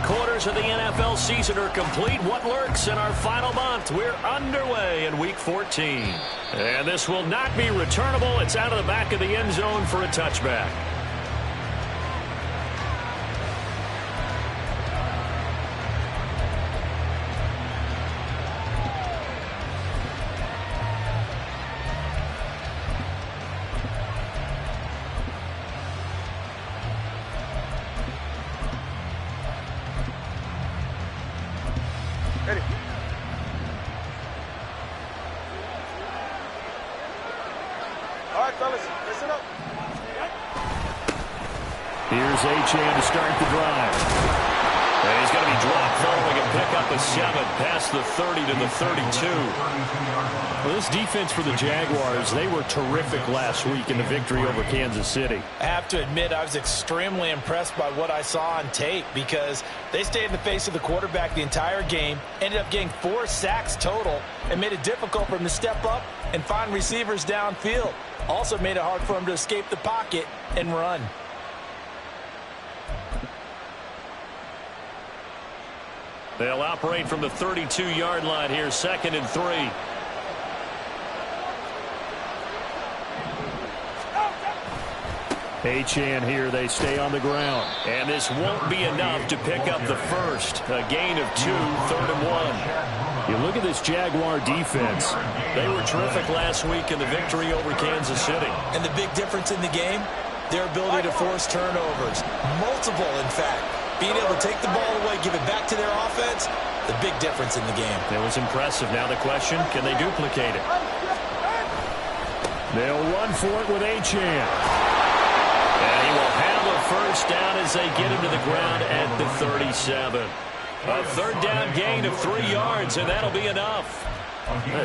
quarters of the NFL season are complete. What lurks in our final month? We're underway in Week 14. And this will not be returnable. It's out of the back of the end zone for a touchback. Ready. All right, fellas, listen up. Here's Achane to start the drive. And he's going to be dropped following a pickup of 7 past the 30 to the 32. Well, this defense for the Jaguars, they were terrific last week in the victory over Kansas City. I have to admit, I was extremely impressed by what I saw on tape because they stayed in the face of the quarterback the entire game, ended up getting 4 sacks total, and made it difficult for him to step up and find receivers downfield. Also made it hard for him to escape the pocket and run. They'll operate from the 32-yard line here, 2nd and 3. Achane here, they stay on the ground. And this won't be enough to pick up the first. A gain of 2, 3rd and 1. You look at this Jaguar defense. They were terrific last week in the victory over Kansas City. And the big difference in the game, their ability to force turnovers. Multiple, in fact. Being able to take the ball away, give it back to their offense, the big difference in the game. It was impressive. Now the question, can they duplicate it? They'll run for it with Achane. And he will have a first down as they get him to the ground at the 37. A 3rd down gain of 3 yards, and that'll be enough.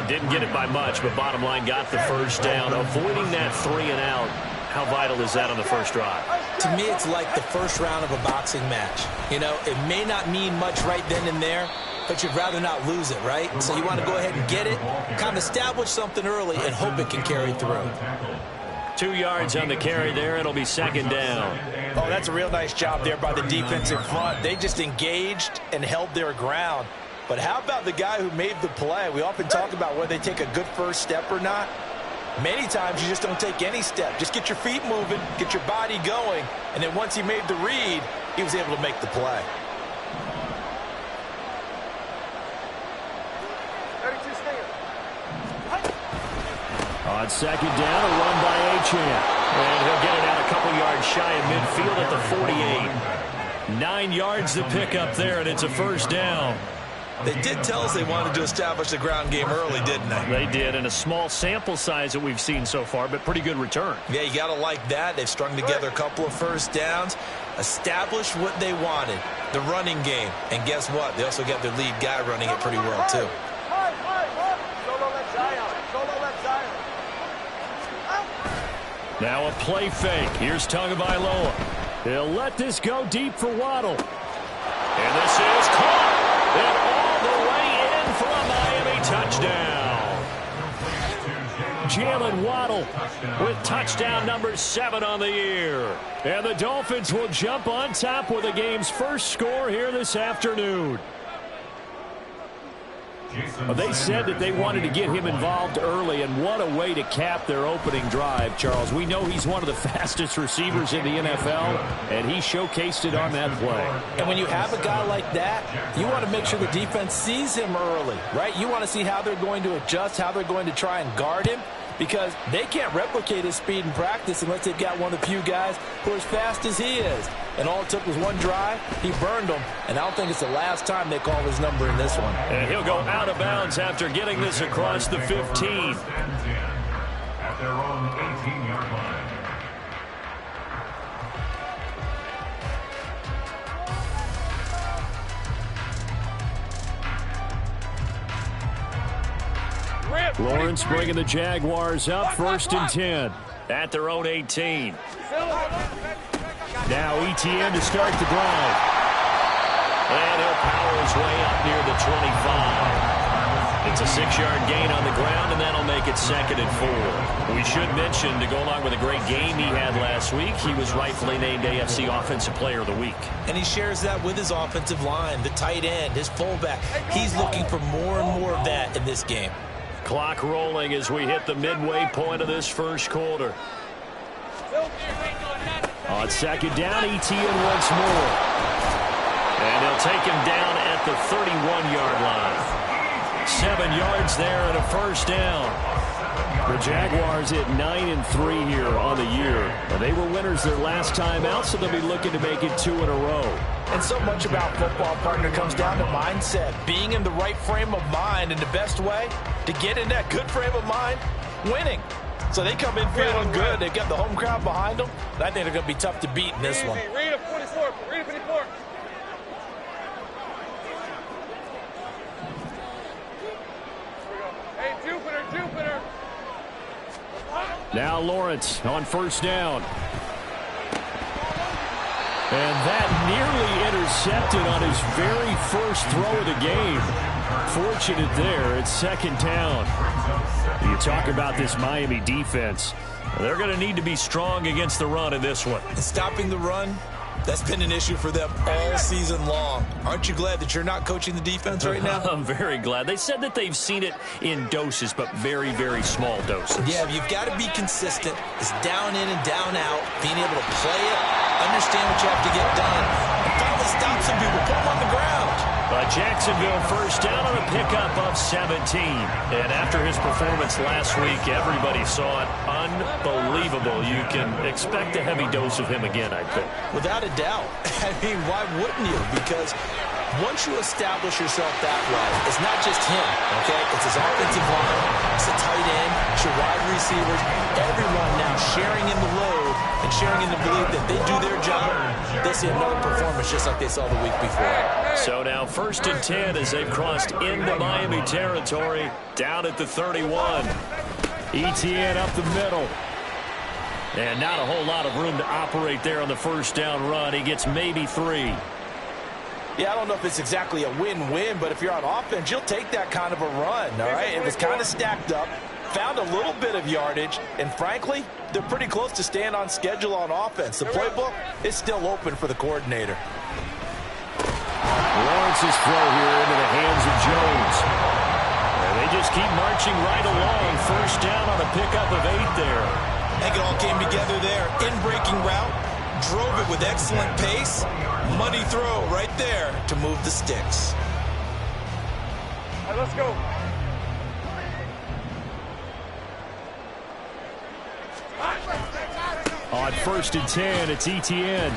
Didn't get it by much, but bottom line got the first down. Avoiding that 3 and out. How vital is that on the first drive? To me, it's like the first round of a boxing match. You know, it may not mean much right then and there, but you'd rather not lose it, right? So you want to go ahead and get it, kind of establish something early, and hope it can carry through. 2 yards on the carry there. It'll be 2nd down. Oh, that's a real nice job there by the defense in front. They just engaged and held their ground. But how about the guy who made the play? We often talk about whether they take a good first step or not. Many times you just don't take any step. Just get your feet moving, get your body going, and then once he made the read, he was able to make the play. 32 stand. On 2nd down, a run by Achane. And he'll get it out a couple yards shy of midfield at the 48. 9 yards to pick up there, and it's a first down. They did tell us they wanted to establish the ground game early, didn't they? They did, and a small sample size that we've seen so far, but pretty good return. Yeah, you got to like that. They've strung together a couple of first downs, established what they wanted, the running game. And guess what? They also got their lead guy running it pretty well, too. Solo left Zion. Solo left Zion. Now a play fake. Here's Tagovailoa. He'll let this go deep for Waddle. And this is caught. And all the way in for a Miami touchdown. Jalen Waddle With touchdown number 7 on the year. and the Dolphins will jump on top with the game's first score here this afternoon. They said that they wanted to get him involved early, and what a way to cap their opening drive, Charles. We know he's one of the fastest receivers in the NFL, and he showcased it on that play. And when you have a guy like that, you want to make sure the defense sees him early, right? You want to see how they're going to adjust, how they're going to try and guard him, because they can't replicate his speed in practice unless they've got one of the few guys who are as fast as he is. And all it took was one drive. He burned them, and I don't think it's the last time they call his number in this one. And he'll go out of bounds after getting this across the 15. At their own 18-yard line. Lawrence bringing the Jaguars up 1st and 10. At their own 18. Now ETN to start the drive. And he'll power his way up near the 25. It's a 6-yard gain on the ground, and that'll make it 2nd and 4. We should mention, to go along with a great game he had last week, he was rightfully named AFC Offensive Player of the Week. And he shares that with his offensive line, the tight end, his fullback. He's looking for more and more of that in this game. Clock rolling as we hit the midway point of this first quarter. On 2nd down, Etienne once more. And they'll take him down at the 31-yard line. 7 yards there and a 1st down. The Jaguars at 9-3 here on the year. They were winners their last time out, so they'll be looking to make it 2 in a row. And so much about football, partner, comes down to mindset. Being in the right frame of mind, and the best way to get in that good frame of mind, winning. So they come in feeling good. They've got the home crowd behind them. I think they're going to be tough to beat in this one. Read a 44. Read a 54. Hey, Jupiter. Now Lawrence on 1st down. And that nearly intercepted on his very first throw of the game. Fortunate there. It's 2nd down. You talk about this Miami defense. They're going to need to be strong against the run in this one. And stopping the run, that's been an issue for them all season long. Aren't you glad that you're not coaching the defense right now? I'm very glad. They said that they've seen it in doses, but very, very small doses. Yeah, you've got to be consistent. It's down in and down out, being able to play it, understand what you have to get done, and finally stop some people, put them on the ground. Jacksonville 1st down on a pickup of 17. And after his performance last week, everybody saw it. Unbelievable. You can expect a heavy dose of him again, I think. Without a doubt. I mean, why wouldn't you? Because once you establish yourself that way, it's not just him, okay? It's his offensive line, it's the tight end, it's your wide receivers, everyone now sharing in the load and sharing in the belief that they do their job. They see another performance just like they saw the week before. So now 1st and 10 as they've crossed into Miami territory, down at the 31. Etienne up the middle. And not a whole lot of room to operate there on the 1st down run. He gets maybe 3. Yeah, I don't know if it's exactly a win-win, but if you're on offense, you'll take that kind of a run, all right? It was kind of stacked up, found a little bit of yardage, and frankly, they're pretty close to staying on schedule on offense. The playbook is still open for the coordinator. Lawrence's throw here into the hands of Jones. And they just keep marching right along. 1st down on a pickup of 8 there. I think it all came together there. In-breaking route, drove it with excellent pace. Money throw right there to move the sticks. All right, let's go. On 1st and 10, it's Etienne.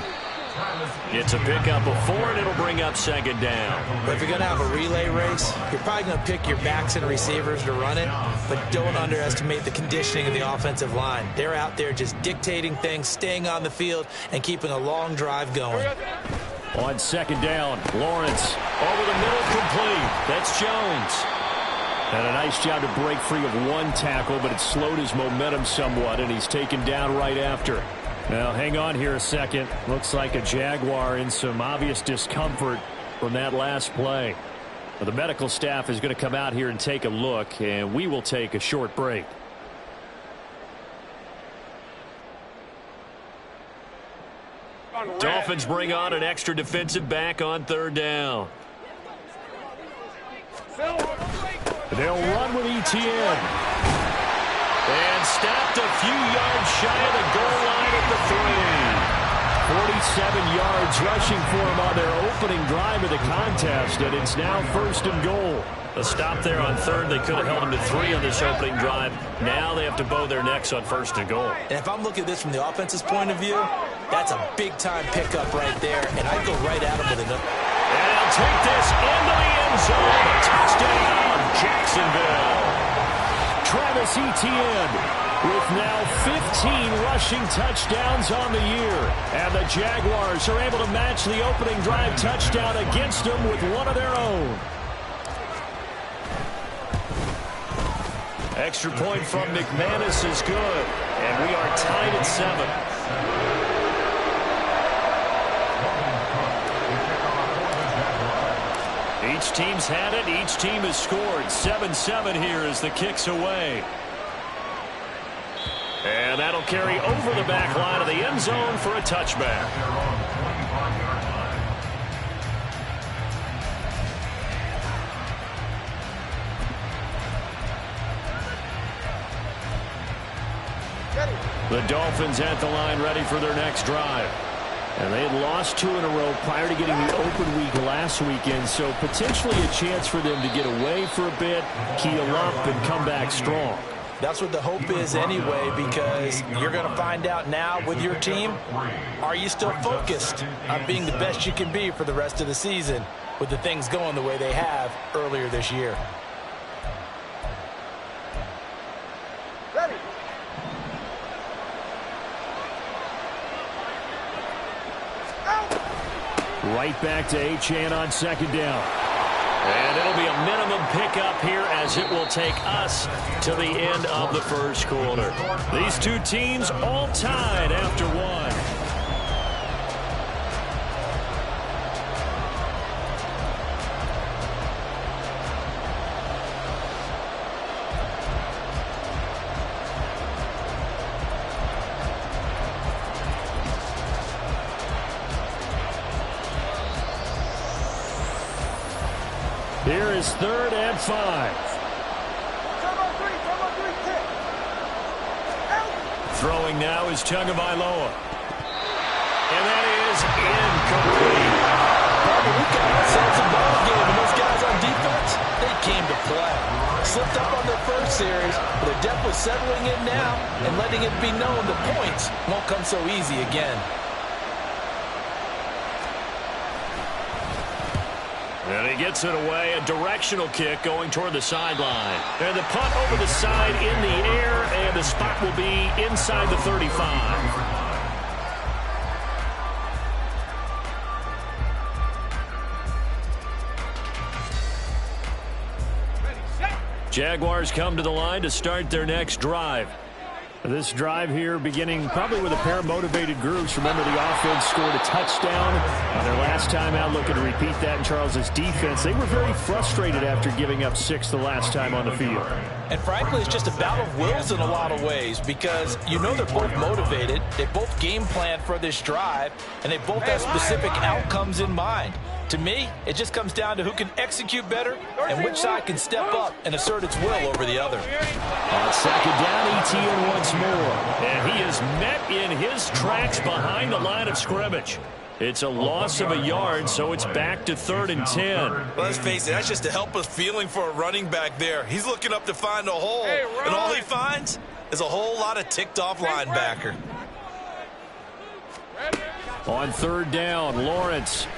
It's a pickup of 4, and it'll bring up 2nd down. But if you're going to have a relay race, you're probably going to pick your backs and receivers to run it, but don't underestimate the conditioning of the offensive line. They're out there just dictating things, staying on the field, and keeping a long drive going. On 2nd down, Lawrence. Over the middle, complete. That's Jones. And a nice job to break free of one tackle, but it slowed his momentum somewhat, and he's taken down right after. Now, hang on here a second. Looks like a Jaguar in some obvious discomfort from that last play. Well, the medical staff is going to come out here and take a look, and we will take a short break. Dolphins bring on an extra defensive back on 3rd down. They'll run with Etienne. And stopped a few yards shy of the goal line at the 47 yards rushing for him on their opening drive of the contest, and it's now 1st and goal. A stop there on 3rd. They could have held him to 3 on this opening drive. Now they have to bow their necks on 1st and goal. And if I'm looking at this from the offense's point of view, that's a big-time pickup right there, and I'd go right at him with another. And he'll take this into the end zone. Touchdown, Jacksonville. Travis Etienne with now 15 rushing touchdowns on the year. And the Jaguars are able to match the opening drive touchdown against them with one of their own. Extra point from McManus is good. And we are tied at 7. Each team's had it. Each team has scored. 7-7 here as the kick's away. And that'll carry over the back line of the end zone for a touchback. The Dolphins at the line ready for their next drive. And they had lost 2 in a row prior to getting the open week last weekend, so potentially a chance for them to get away for a bit, keel up, and come back strong. That's what the hope is anyway, because you're going to find out now with your team, are you still focused on being the best you can be for the rest of the season with the things going the way they have earlier this year? Ready. Right back to Achane on second down. And it'll be a minimum pickup here as it will take us to the end of the first quarter. These two teams all tied after one. Here is 3rd and 5. Turbo 3, kick. Out. Throwing now is Tagovailoa. And that is incomplete. We got ourselves a ball game, and those guys on defense, they came to play. Slipped up on their first series, but they're definitely settling in now and letting it be known the points won't come so easy again. And he gets it away, a directional kick going toward the sideline. And the punt over the side in the air, and the spot will be inside the 35. Jaguars come to the line to start their next drive. This drive here beginning probably with a pair of motivated groups. Remember, the offense scored a touchdown on their last time out, looking to repeat that in Charles's defense. They were very frustrated after giving up 6 the last time on the field. And frankly, it's just a battle of wills in a lot of ways, because you know they're both motivated, they both game plan for this drive, and they both have specific outcomes in mind. To me, it just comes down to who can execute better and which side can step up and assert its will over the other. On second down, Etienne once more. And he is met in his tracks behind the line of scrimmage. It's a loss of a yard, so it's back to 3rd and 10. Well, let's face it, that's just a helpless feeling for a running back there. He's looking up to find a hole, and all he finds is a whole lot of ticked-off linebacker. On 3rd down, Lawrence.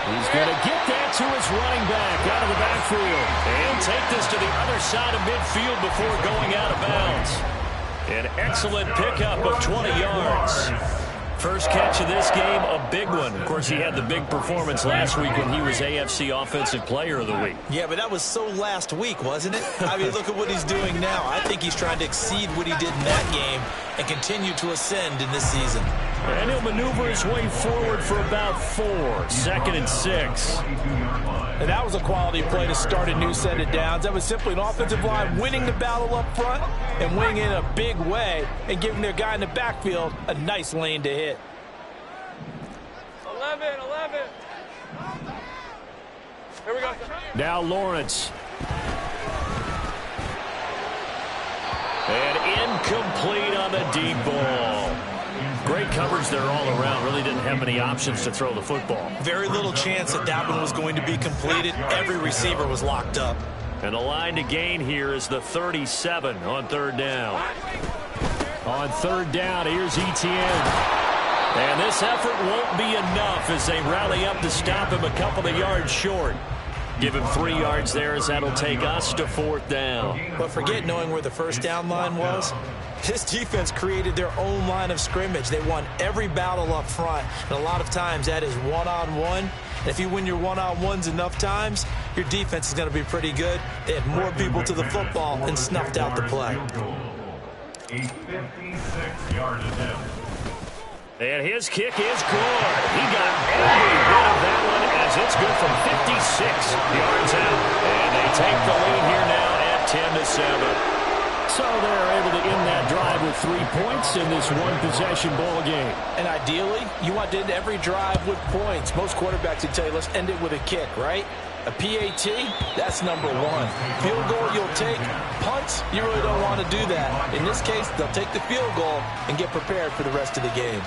He's going to get that to his running back out of the backfield. And take this to the other side of midfield before going out of bounds. An excellent pickup of 20 yards. First catch of this game, a big one. Of course, he had the big performance last week when he was AFC Offensive Player of the Week. Yeah, but that was so last week, wasn't it? I mean, look at what he's doing now. I think he's trying to exceed what he did in that game and continue to ascend in this season. And he'll maneuver his way forward for about 4. 2nd and 6. And that was a quality play to start a new set of downs. That was simply an offensive line winning the battle up front and winning in a big way and giving their guy in the backfield a nice lane to hit. 11. Here we go. Now Lawrence. And incomplete on the deep ball. Great coverage there all around. Really didn't have many options to throw the football. Very little chance that one was going to be completed. Every receiver was locked up. And the line to gain here is the 37 on 3rd down. On 3rd down, here's Etienne. And this effort won't be enough as they rally up to stop him a couple of yards short. Give him 3 yards there as that'll take us to 4th down. But forget knowing where the first down line was. This defense created their own line of scrimmage. They won every battle up front, and a lot of times that is one-on-one. And if you win your one-on-ones enough times, your defense is going to be pretty good. They had more people to the football and snuffed out the play. A 56-yard attempt. And his kick is good. He got every bit of that one as it's good from 56 yards out. And they take the lead here now at 10-7. So they're able to end that drive with 3 points in this one-possession ball game. And ideally, you want to end every drive with points. Most quarterbacks would tell you, let's end it with a kick, right? A PAT, that's number one. Field goal you'll take. Punts, you really don't want to do that. In this case, they'll take the field goal and get prepared for the rest of the game.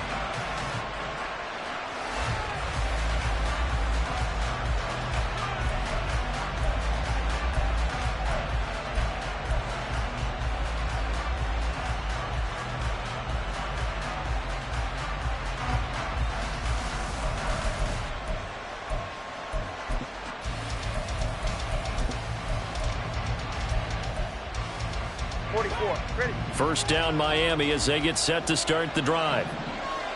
First down Miami as they get set to start the drive.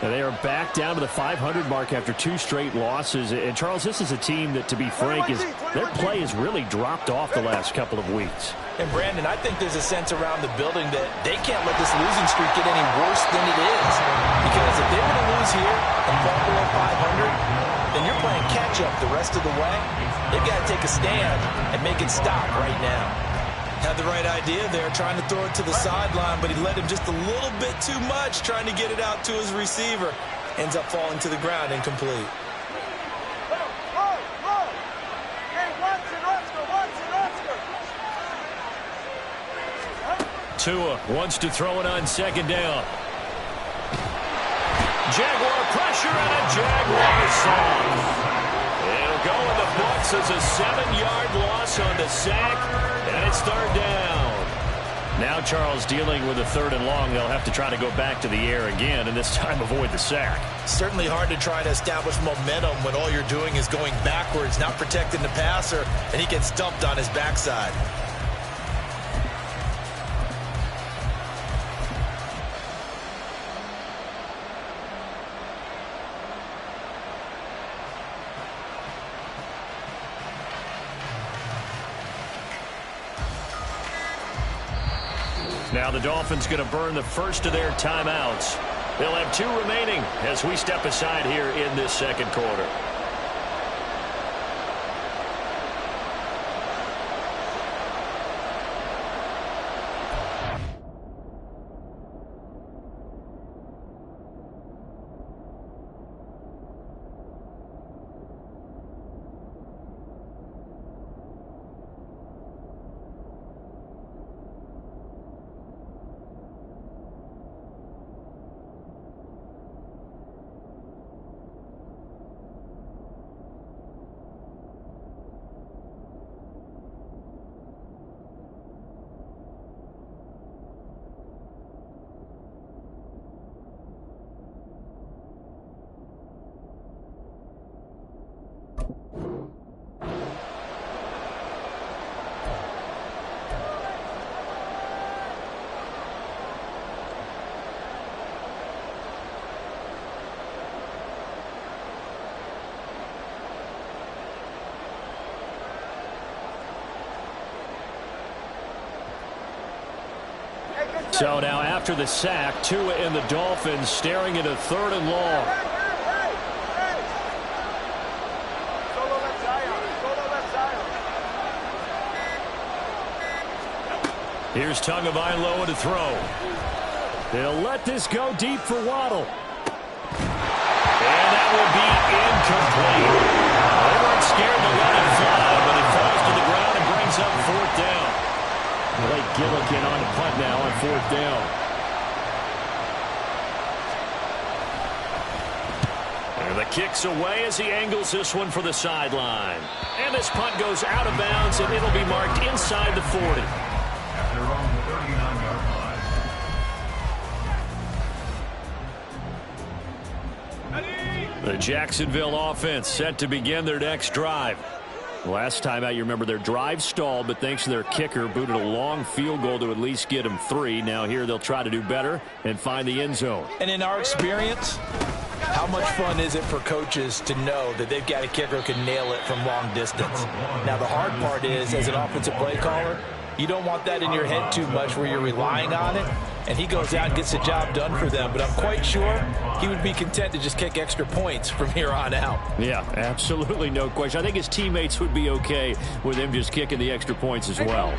Now they are back down to the 500 mark after 2 straight losses. And, Charles, this is a team that, to be frank, their play has really dropped off the last couple of weeks. And, Brandon, I think there's a sense around the building that they can't let this losing streak get any worse than it is. Because if they were to lose here and fall below 500, then you're playing catch-up the rest of the way. They've got to take a stand and make it stop right now. Had the right idea there, trying to throw it to the sideline, but he let him just a little bit too much, trying to get it out to his receiver. Ends up falling to the ground, incomplete. Tua wants to throw it on second down. Jaguar pressure and a Jaguar sack. It'll go in the books as a 7-yard loss on the sack, and it's third down. Now Charles dealing with a 3rd and long. They'll have to try to go back to the air again, and this time avoid the sack. Certainly hard to try to establish momentum when all you're doing is going backwards, not protecting the passer, and he gets dumped on his backside. Now the Dolphins going to burn the first of their timeouts. They'll have 2 remaining as we step aside here in this second quarter. So now after the sack, Tua and the Dolphins staring at a 3rd and long. Here's Tagovailoa to throw. They'll let this go deep for Waddle. And that will be incomplete. They weren't scared to let it fly, but it falls to the ground and brings up 4th down. Blake Gillikin on the punt now on 4th down. And the kick's away as he angles this one for the sideline. And this punt goes out of bounds, and it'll be marked inside the 40. After on the 39-yard line. The Jacksonville offense set to begin their next drive. Last time out, you remember their drive stalled, but thanks to their kicker, booted a long field goal to at least get them 3. Now here they'll try to do better and find the end zone. And in our experience, how much fun is it for coaches to know that they've got a kicker who can nail it from long distance? Now the hard part is, as an offensive play caller, you don't want that in your head too much where you're relying on it. and he goes out and gets the job done for them. But I'm quite sure he would be content to just kick extra points from here on out. Yeah, absolutely no question. I think his teammates would be okay with him just kicking the extra points as well.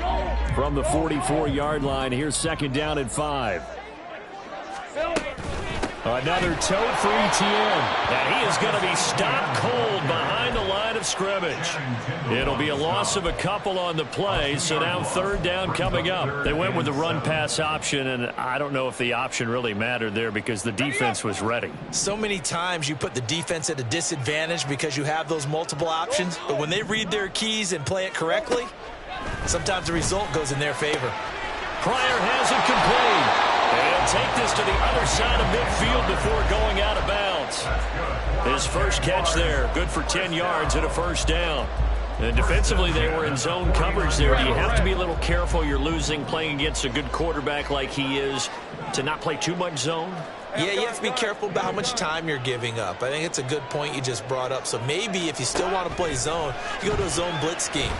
From the 44-yard line, here's 2nd down and 5. Another tote for ETN. And he is going to be stopped cold behind the line of scrimmage. It'll be a loss of a couple on the play, so now 3rd down coming up. They went with the run-pass option, and I don't know if the option really mattered there because the defense was ready. So many times you put the defense at a disadvantage because you have those multiple options, but when they read their keys and play it correctly, sometimes the result goes in their favor. Pryor has it complete. He'll take this to the other side of midfield before going out of bounds. His first catch there, good for 10 yards and a 1st down. And defensively, they were in zone coverage there. Do you have to be a little careful? You're losing playing against a good quarterback like he is to not play too much zone? Yeah, you have to be careful about how much time you're giving up. I think it's a good point you just brought up. So maybe if you still want to play zone, you go to a zone blitz scheme.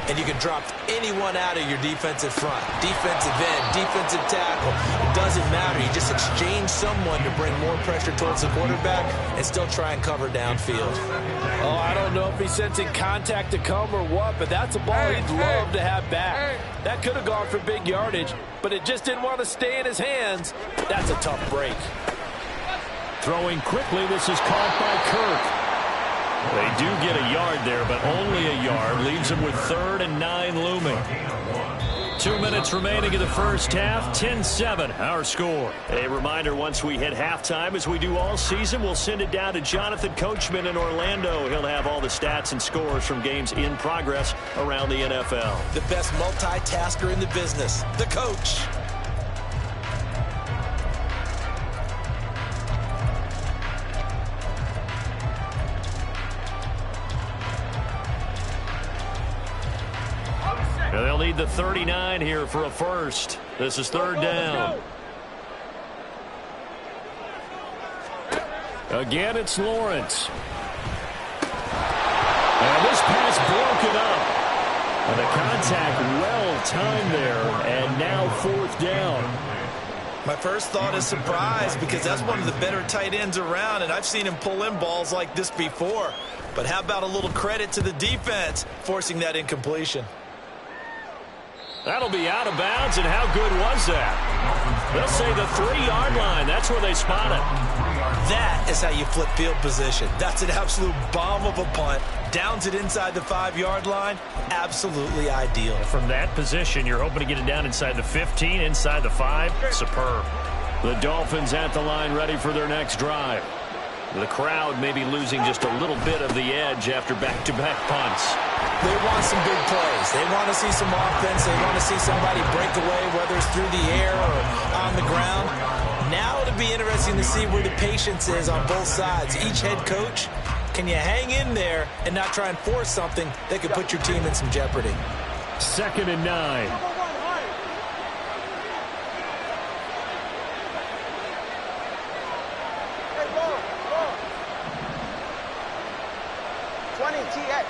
And you can drop anyone out of your defensive front. Defensive end, defensive tackle. It doesn't matter. You just exchange someone to bring more pressure towards the quarterback and still try and cover downfield. Oh, I don't know if he's sensing contact to come or what, but that's a ball he'd love to have back. That could have gone for big yardage, but it just didn't want to stay in his hands. That's a tough break. Throwing quickly, this is caught by Kirk. They do get a yard there, but only a yard. Leaves them with 3rd and 9 looming. 2 minutes remaining in the first half. 10-7, our score. A reminder, once we hit halftime, as we do all season, we'll send it down to Jonathan Coachman in Orlando. He'll have all the stats and scores from games in progress around the NFL. The best multitasker in the business, the coach. They'll need the 39 here for a first. This is 3rd down. Again, it's Lawrence. And this pass broken up. And the contact well timed there. And now 4th down. My first thought is surprise because that's one of the better tight ends around, and I've seen him pull in balls like this before. But how about a little credit to the defense forcing that incompletion? That'll be out of bounds, and how good was that? They'll say the 3-yard line. That's where they spot it. That is how you flip field position. That's an absolute bomb of a punt. Downs it inside the 5-yard line. Absolutely ideal. From that position, you're hoping to get it down inside the 15, inside the 5. Superb. The Dolphins at the line ready for their next drive. The crowd may be losing just a little bit of the edge after back-to-back punts. They want some big plays. They want to see some offense. They want to see somebody break away, whether it's through the air or on the ground. Now it'll be interesting to see where the patience is on both sides. Each head coach, can you hang in there and not try and force something that could put your team in some jeopardy? 2nd and 9. Hey, go. 20 TX.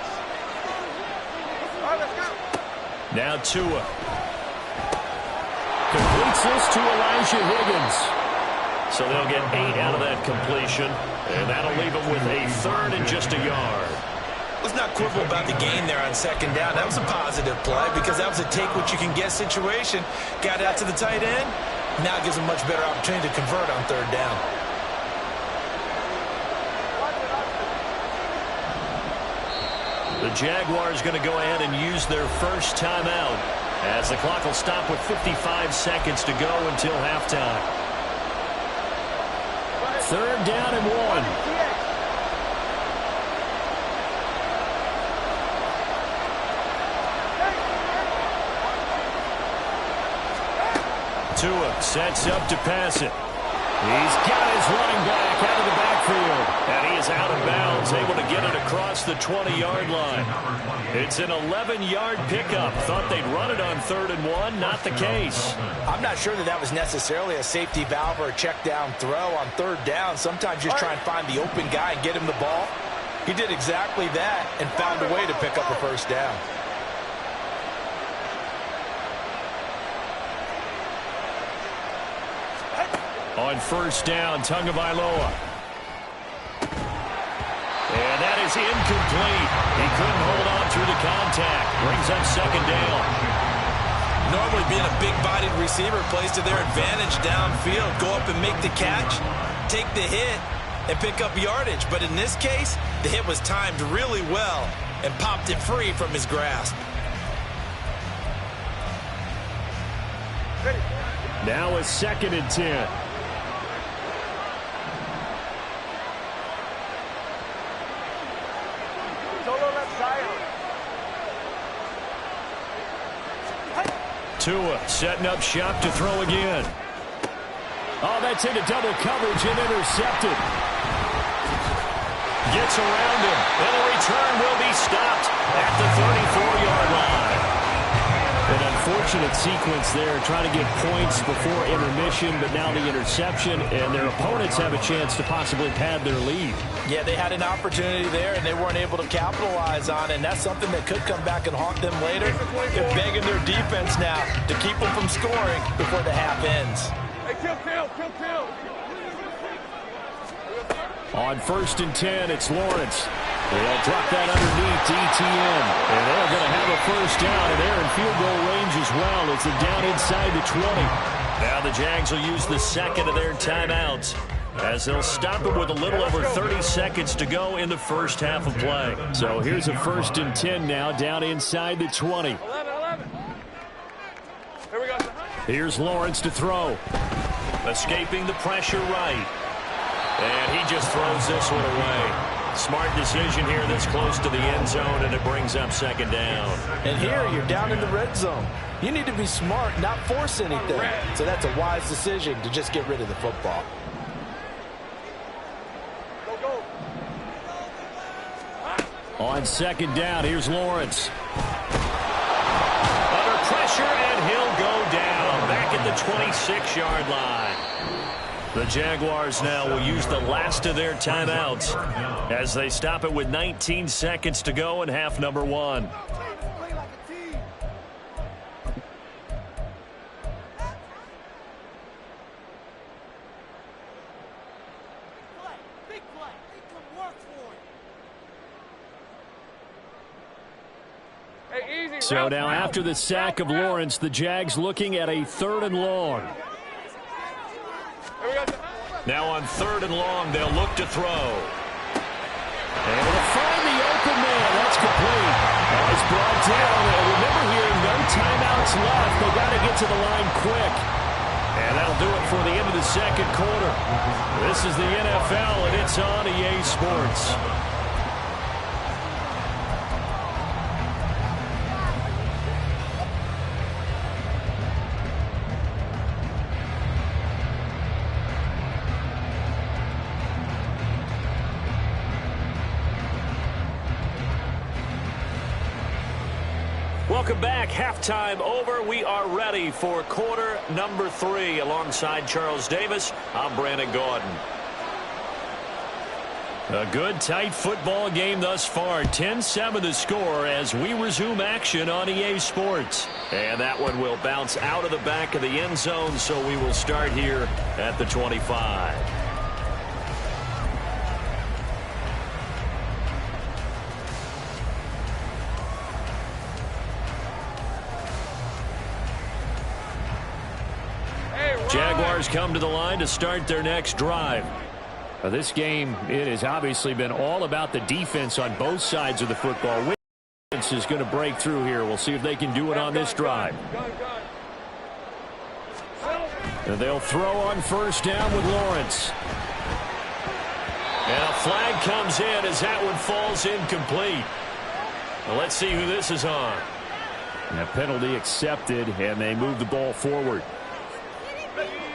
All right, let's go. Now Tua. Completes this to Elijah Higgins. So they'll get 8 out of that completion, and that'll leave them with a 3rd and just a yard. Let's not quibble about the gain there on 2nd down. That was a positive play because that was a take-what-you-can-get situation. Got out to the tight end. Now it gives them much better opportunity to convert on 3rd down. The Jaguars going to go ahead and use their first timeout as the clock will stop with 55 seconds to go until halftime. 3rd down and 1. Tua sets up to pass it. He's got his running back out of the backfield. And he is out of bounds, able to get it across the 20-yard line. It's an 11-yard pickup. Thought they'd run it on 3rd and 1. Not the case. I'm not sure that was necessarily a safety valve or a check down throw on 3rd down. Sometimes you just try and find the open guy and get him the ball. He did exactly that and found a way to pick up a 1st down. On first down, Tagovailoa. And that is incomplete. He couldn't hold on through the contact. Brings up second down. Normally being a big-bodied receiver plays to their advantage downfield. Go up and make the catch, take the hit, and pick up yardage. But in this case, the hit was timed really well and popped it free from his grasp. Now a 2nd and 10. Tua setting up shop to throw again. Oh, that's into double coverage and intercepted. Gets around him, and the return will be stopped at the 34-yard line. An unfortunate sequence there, trying to get points before intermission, but now the interception, and their opponents have a chance to possibly pad their lead. Yeah, they had an opportunity there, and they weren't able to capitalize on it, and that's something that could come back and haunt them later. They're begging their defense now to keep them from scoring before the half ends. Hey, kill. On 1st and 10, it's Lawrence. They'll drop that underneath to ETN. And they're going to have a first down, and they're in field goal range as well as they're down inside the 20. Now the Jags will use the second of their timeouts as they'll stop it with a little over 30 seconds to go in the first half of play. So here's a 1st and 10 now, down inside the 20. 11. Here we go. Here's Lawrence to throw. Escaping the pressure right. And he just throws this one away. Smart decision here this close to the end zone, and it brings up second down. And here you're down in the red zone. You need to be smart, not force anything. So that's a wise decision to just get rid of the football. Go. On 2nd down, here's Lawrence. Under pressure, and he'll go down back at the 26-yard line. The Jaguars now will use the last of their timeouts as they stop it with 19 seconds to go in half number 1. So now after the sack of Lawrence, the Jags looking at a 3rd and long. Now on 3rd and long, they'll look to throw. Able to find the open man. That's complete. It's brought down. And remember here, no timeouts left. They got to get to the line quick. And that'll do it for the end of the second quarter. This is the NFL, and it's on EA Sports. Welcome back. Halftime over. We are ready for quarter number 3. Alongside Charles Davis, I'm Brandon Gordon. A good, tight football game thus far. 10-7 the score as we resume action on EA Sports. And that one will bounce out of the back of the end zone, so we will start here at the 25. Jaguars come to the line to start their next drive. This game, it has obviously been all about the defense on both sides of the football. Defense is going to break through here. We'll see if they can do it on this drive. And they'll throw on first down with Lawrence. And a flag comes in as that one falls incomplete. Well, let's see who this is on. And a penalty accepted, and they move the ball forward.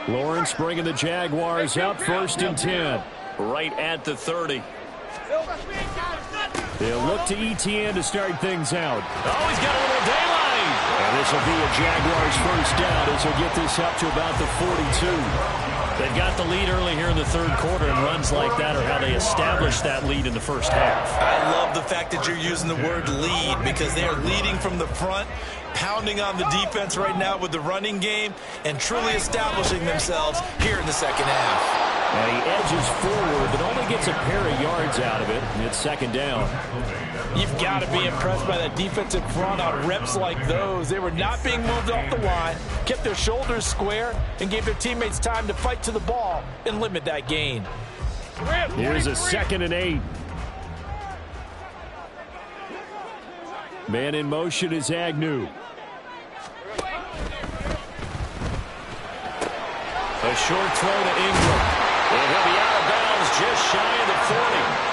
Lawrence bringing the Jaguars up 1st and 10. Right at the 30. They'll look to ETN to start things out. Oh, he's got a little daylight. And This will be a Jaguars first down as they'll get this up to about the 42. They've got the lead early here in the third quarter, and runs like that are how they establish that lead in the first half. I love the fact that you're using the word lead because they are leading from the front, pounding on the defense right now with the running game, and truly establishing themselves here in the second half. And he edges forward, but only gets a pair of yards out of it, and it's second down. You've got to be impressed by that defensive front on reps like those. They were not being moved off the line, kept their shoulders square, and gave their teammates time to fight to the ball and limit that gain. Here's a 2nd and 8. Man in motion is Agnew. A short throw to Ingram. And he'll be out of bounds just shy of the 40.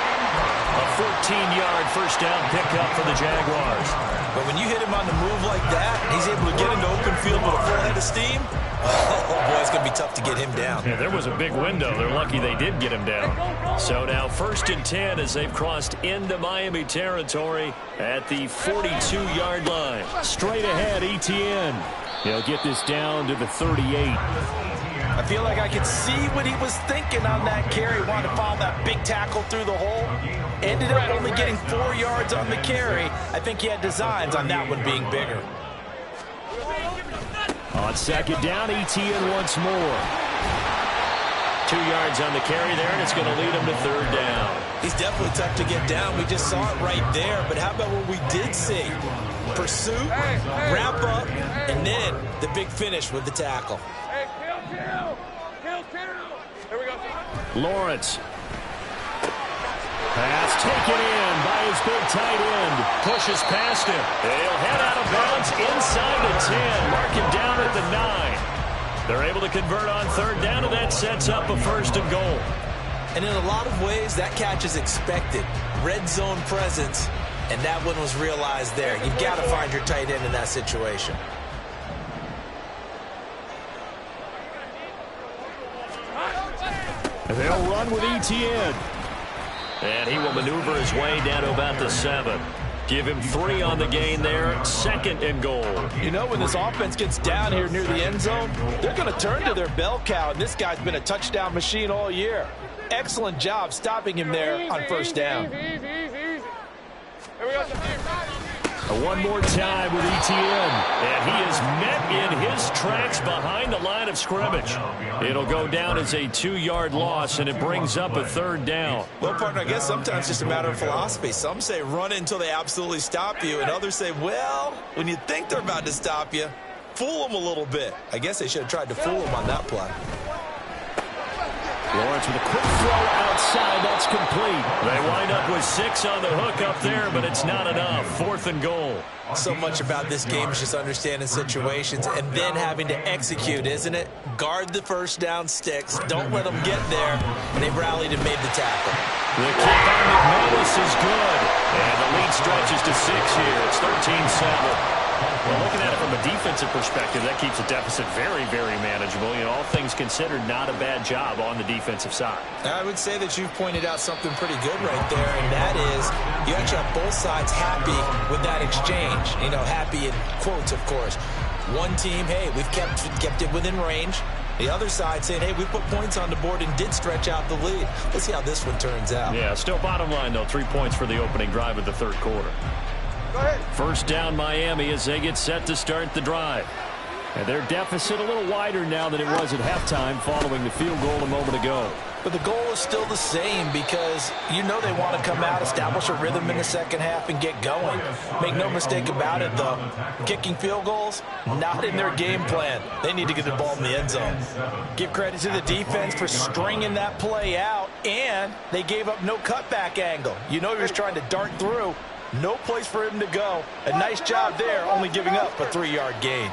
A 14-yard first down pickup for the Jaguars. But when you hit him on the move like that, he's able to get into open field with a full head of steam. Oh, boy, it's going to be tough to get him down. Yeah, there was a big window. They're lucky they did get him down. So now 1st and 10 as they've crossed into Miami territory at the 42-yard line. Straight ahead, Etienne. He'll get this down to the 38. I feel like I could see what he was thinking on that carry. Wanted to follow that big tackle through the hole. Ended up only getting 4 yards on the carry. I think he had designs on that one being bigger. On 2nd down, Etienne once more. 2 yards on the carry there, and it's going to lead him to 3rd down. He's definitely tough to get down. We just saw it right there. But how about what we did see? Pursuit, wrap up, and then the big finish with the tackle. Lawrence. Pass taken in by his big tight end. Pushes past him. He'll head out of bounds inside the 10. Mark him down at the 9. They're able to convert on 3rd down, and that sets up a 1st and goal. And in a lot of ways, that catch is expected. Red zone presence, and that one was realized there. You've got to find your tight end in that situation. They'll run with Etienne. And he will maneuver his way down to about the 7. Give him 3 on the gain there. 2nd and goal. You know, when this offense gets down here near the end zone, they're going to turn to their bell cow, and this guy's been a touchdown machine all year. Excellent job stopping him there on 1st down. One more time with Etienne. And he is met in his tracks behind the line of scrimmage. It'll go down as a 2-yard loss, and it brings up a 3rd down. Well, partner, I guess sometimes it's just a matter of philosophy. Some say run it until they absolutely stop you, and others say, well, when you think they're about to stop you, fool them a little bit. I guess they should have tried to fool them on that play. Lawrence with a quick throw outside. That's complete. They wind up with 6 on the hook up there, but it's not enough. 4th and goal. So much about this game is just understanding situations and then having to execute, isn't it? Guard the 1st down sticks. Don't let them get there. And they rallied and made the tackle. The kick on McManus is good. And the lead stretches to 6 here. It's 13-7. Well, looking at it from a defensive perspective, that keeps the deficit very, very manageable. You know, all things considered, not a bad job on the defensive side. I would say that you've pointed out something pretty good right there, and that is you actually have both sides happy with that exchange. You know, happy in quotes, of course. One team, hey, we've kept it within range. The other side saying, hey, we put points on the board and did stretch out the lead. Let's see how this one turns out. Yeah, still bottom line, though, 3 points for the opening drive of the 3rd quarter. 1st down Miami as they get set to start the drive. And their deficit a little wider now than it was at halftime following the field goal a moment ago. But the goal is still the same because you know they want to come out, establish a rhythm in the second half, and get going. Make no mistake about it, though. Kicking field goals, not in their game plan. They need to get the ball in the end zone. Give credit to the defense for stringing that play out, and they gave up no cutback angle. You know he was trying to dart through. No place for him to go. A nice job there, only giving up a 3-yard gain.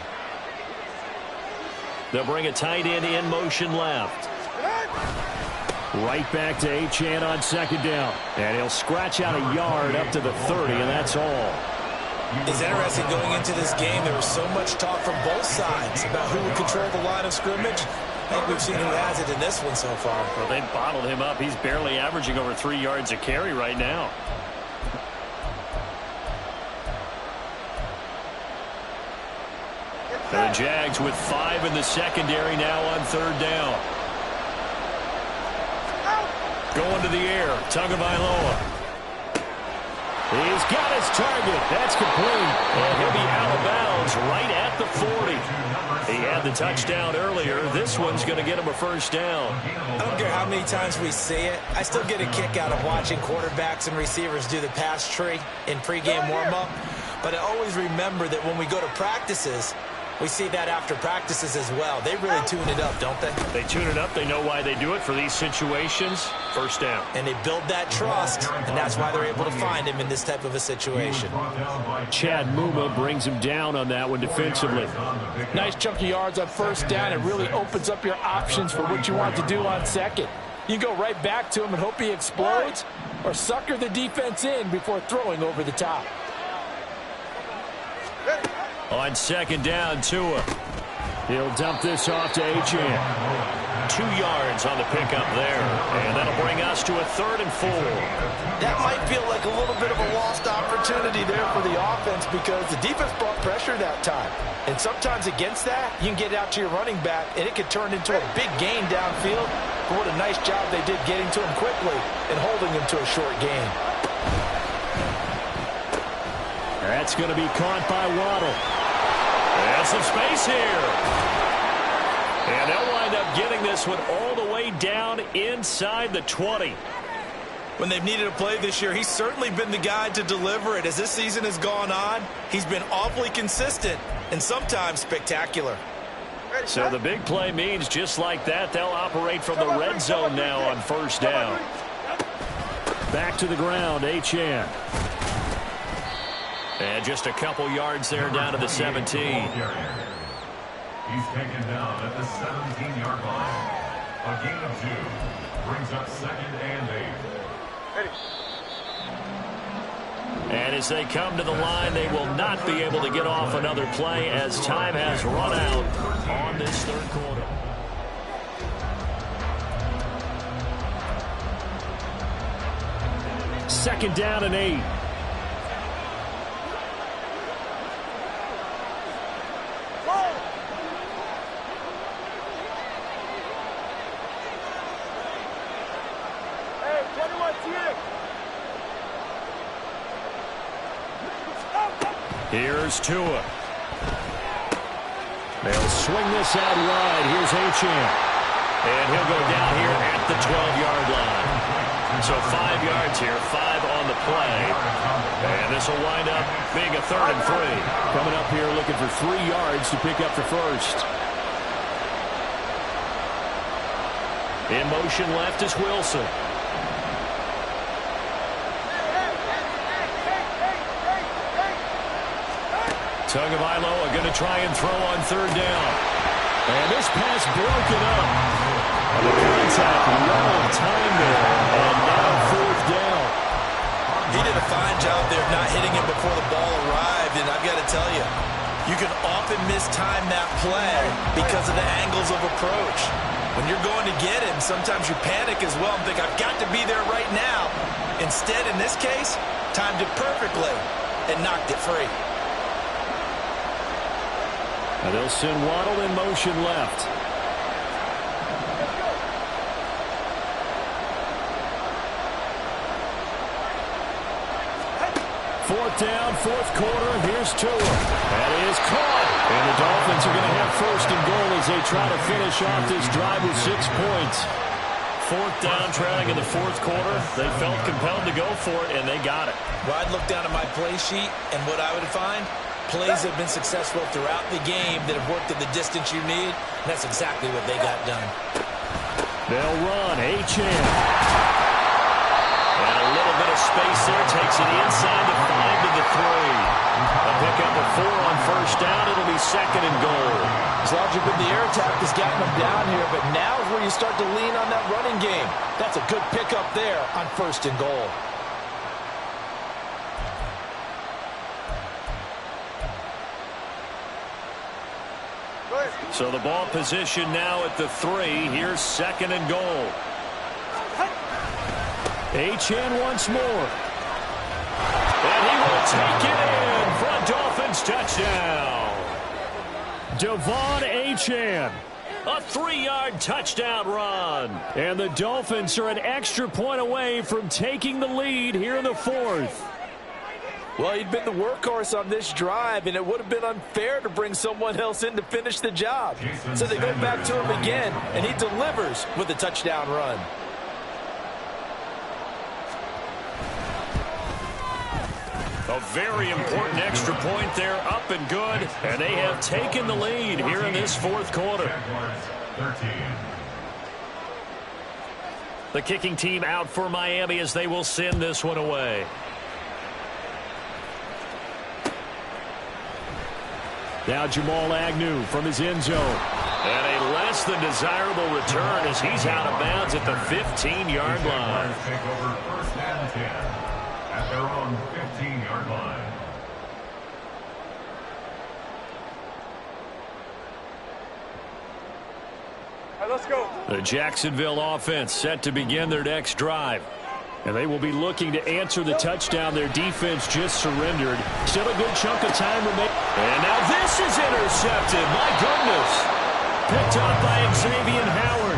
They'll bring a tight end in motion left. Right back to Achane on 2nd down. And he'll scratch out a yard up to the 30, and that's all. It's interesting going into this game. There was so much talk from both sides about who would control the line of scrimmage. I think we've seen who has it in this one so far. Well, they bottled him up. He's barely averaging over 3 yards a carry right now. The Jags with 5 in the secondary now on 3rd down. Going to the air. Tagovailoa. He's got his target. That's complete. And he'll be out of bounds right at the 40. He had the touchdown earlier. This one's going to get him a 1st down. I don't care how many times we see it. I still get a kick out of watching quarterbacks and receivers do the pass tree in pregame warm-up. But I always remember that when we go to practices, we see that after practices as well. They really tune it up, don't they? They tune it up. They know why they do it for these situations. 1st down. And they build that trust, and that's why they're able to find him in this type of a situation. Chad Muma brings him down on that one defensively. Nice chunk of yards on 1st down. It really opens up your options for what you want to do on 2nd. You go right back to him and hope he explodes, or sucker the defense in before throwing over the top. On 2nd down, Tua. He'll dump this off to Achane. 2 yards on the pickup there. And that'll bring us to a 3rd and 4. That might feel like a little bit of a lost opportunity there for the offense because the defense brought pressure that time. And sometimes against that, you can get out to your running back, and it could turn into a big gain downfield. But what a nice job they did getting to him quickly and holding him to a short gain. That's going to be caught by Waddle. There's some space here. And they'll wind up getting this one all the way down inside the 20. When they've needed a play this year, he's certainly been the guy to deliver it. As this season has gone on, he's been awfully consistent and sometimes spectacular. So the big play means just like that, they'll operate from the red zone now on 1st down. Back to the ground, Achane. And just a couple yards there down to the 17. He's taken down at the 17-yard line. A gain of 2 brings up 2nd and 8. And as they come to the line, they will not be able to get off another play as time has run out on this 3rd quarter. Second down and 8. Here's Tua. They'll swing this out wide. Here's Achane. And he'll go down here at the 12-yard line. So 5 yards here, 5 on the play. And this will wind up being a 3rd and 3. Coming up here looking for 3 yards to pick up the 1st. In motion left is Wilson. Tagovailoa going to try and throw on 3rd down. And this pass broken up. And the contact well timed there. And now 4th down. He did a fine job there of not hitting him before the ball arrived. And I've got to tell you, you can often mistime that play because of the angles of approach. When you're going to get him, sometimes you panic as well and think, I've got to be there right now. Instead, in this case, timed it perfectly and knocked it free. And they'll send Waddle in motion left. Fourth down, 4th quarter. Here's Tua. That is caught. And the Dolphins are going to have 1st and goal as they try to finish off this drive with 6 points. 4th down, trailing in the 4th quarter. They felt compelled to go for it, and they got it. Well, I'd look down at my play sheet, and what I would find, plays have been successful throughout the game that have worked at the distance you need, and that's exactly what they got done. They'll run. Achane. And a little bit of space there. Takes it inside the 5 to the 3. A pickup of 4 on 1st down. It'll be 2nd and goal. As long as you've been the air attack has gotten them down here, but now is where you start to lean on that running game. That's a good pickup there on 1st and goal. So the ball position now at the 3. Here's 2nd and goal. Achane once more. And he will take it in for a Dolphins touchdown. Devon Achane. A 3-yard touchdown run. And the Dolphins are an extra point away from taking the lead here in the fourth. Well, he'd been the workhorse on this drive, and it would have been unfair to bring someone else in to finish the job. So they go back to him again, and he delivers with a touchdown run. A very important extra point there, up and good. And they have taken the lead here in this fourth quarter. The kicking team out for Miami as they will send this one away. Now Jamal Agnew from his end zone. And a less than desirable return as he's out of bounds at the 15-yard line. Take over first and 10 at their own 15-yard line. All right, let's go. The Jacksonville offense set to begin their next drive. And they will be looking to answer the touchdown their defense just surrendered. Still a good chunk of time remaining. And now this is intercepted. My goodness. Picked up by Xavier Howard.